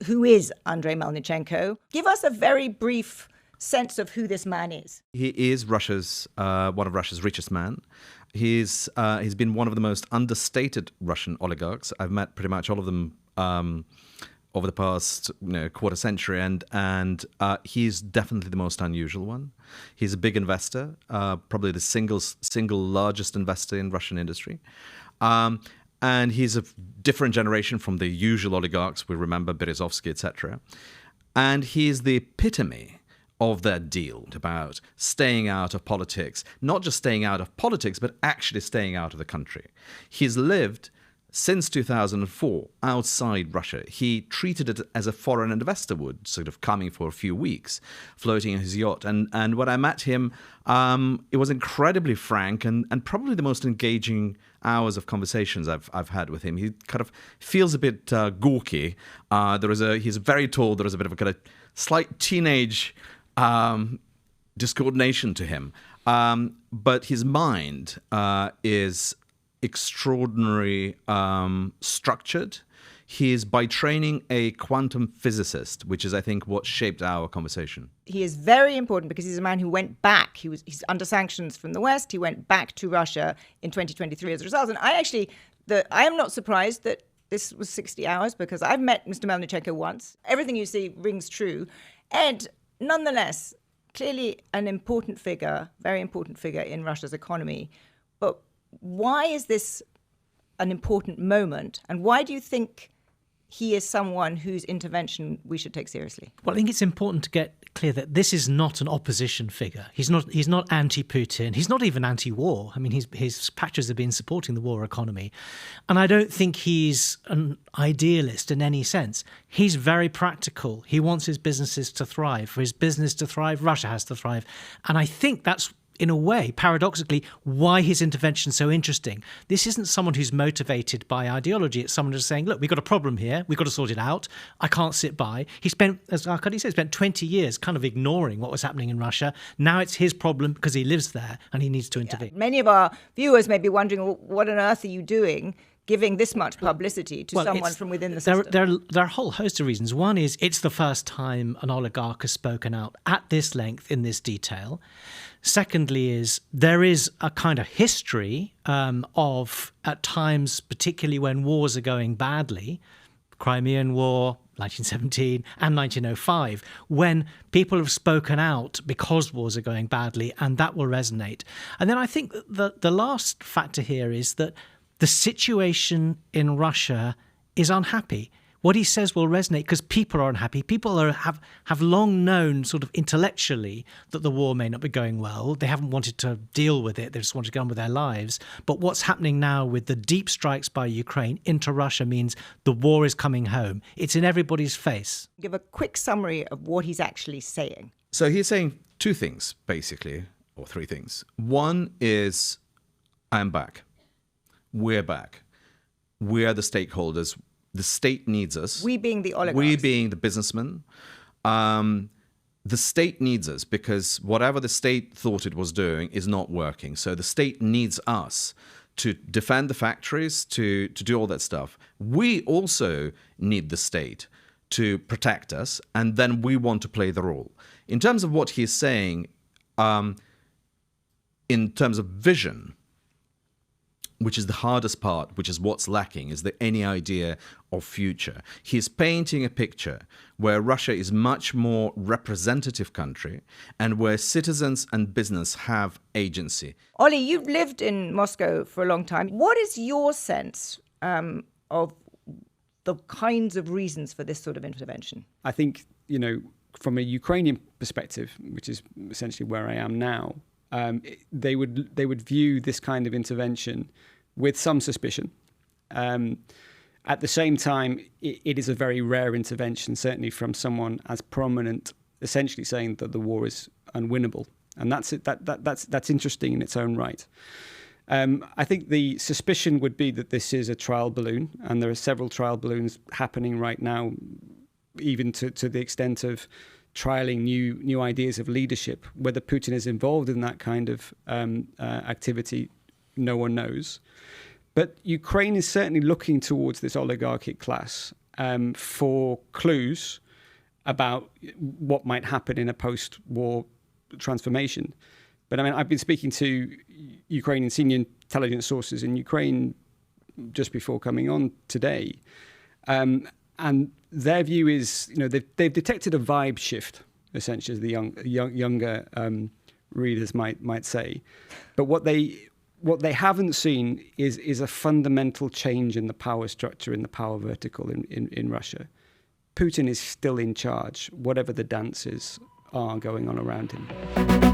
who is Andrey Melnichenko. Give us a very brief sense of who this man is. He is Russia's one of Russia's richest men. He's been one of the most understated Russian oligarchs. I've met pretty much all of them over the past quarter century, and he's definitely the most unusual one. He's a big investor, probably the single largest investor in Russian industry. And he's a different generation from the usual oligarchs. We remember Berezovsky, etc. And he's the epitome of that deal about staying out of politics, not just staying out of politics, but actually staying out of the country. He's lived since 2004 outside Russia. He treated it as a foreign investor would, sort of coming for a few weeks, floating on his yacht. And when I met him, it was incredibly frank and probably the most engaging hours of conversations I've had with him. He kind of feels a bit gawky. He's very tall. There is a bit of a kind of slight teenage discoordination to him. But his mind is extraordinarily structured. He is by training a quantum physicist, which is, I think, what shaped our conversation. He is very important because he's a man who went back. He's under sanctions from the West. He went back to Russia in 2023 as a result. And I am not surprised that this was 60 hours because I've met Mr. Melnichenko once. Everything you see rings true. And nonetheless, clearly an important figure, very important figure in Russia's economy. But why is this an important moment? And why do you think he is someone whose intervention we should take seriously? Well, I think it's important to get clear that this is not an opposition figure. He's not anti-Putin. He's not even anti-war. I mean, his patches have been supporting the war economy. And I don't think he's an idealist in any sense. He's very practical. He wants his businesses to thrive. For his business to thrive, Russia has to thrive. And I think that's, in a way, paradoxically, why his intervention is so interesting. This isn't someone who's motivated by ideology. It's someone who's saying, look, we've got a problem here. We've got to sort it out. I can't sit by. He spent, as Arkady said, 20 years kind of ignoring what was happening in Russia. Now it's his problem because he lives there and he needs to intervene. Yeah. Many of our viewers may be wondering, well, what on earth are you doing giving this much publicity to someone from within the system? There are a whole host of reasons. One is it's the first time an oligarch has spoken out at this length in this detail. Secondly is there is a kind of history of, at times, particularly when wars are going badly, Crimean War, 1917 and 1905, when people have spoken out because wars are going badly, and that will resonate. And then I think the last factor here is that the situation in Russia is unhappy. What he says will resonate because people are unhappy. People have long known sort of intellectually that the war may not be going well. They haven't wanted to deal with it. They just want to go on with their lives. But what's happening now with the deep strikes by Ukraine into Russia means the war is coming home. It's in everybody's face. Give a quick summary of what he's actually saying. So he's saying two things, basically, or three things. One is, I'm back. We're back. We are the stakeholders. The state needs us. We being the oligarchs. We being the businessmen. The state needs us because whatever the state thought it was doing is not working. So the state needs us to defend the factories, to do all that stuff. We also need the state to protect us, and then we want to play the role. In terms of what he's saying, in terms of vision, which is the hardest part, which is what's lacking, is there any idea of future. He's painting a picture where Russia is much more representative country and where citizens and business have agency. Ollie, you've lived in Moscow for a long time. What is your sense of the kinds of reasons for this sort of intervention? I think, from a Ukrainian perspective, which is essentially where I am now, they would view this kind of intervention with some suspicion. At the same time, it is a very rare intervention, certainly from someone as prominent, essentially saying that the war is unwinnable, and that's interesting in its own right. I think the suspicion would be that this is a trial balloon, and there are several trial balloons happening right now, even to the extent of trialing new ideas of leadership. Whether Putin is involved in that kind of activity, no one knows. But Ukraine is certainly looking towards this oligarchic class for clues about what might happen in a post-war transformation. But I mean, I've been speaking to Ukrainian senior intelligence sources in Ukraine just before coming on today, and their view is, they've detected a vibe shift, essentially, as the younger readers might say. But what they haven't seen is a fundamental change in the power structure, in the power vertical in Russia. Putin is still in charge, whatever the dances are going on around him.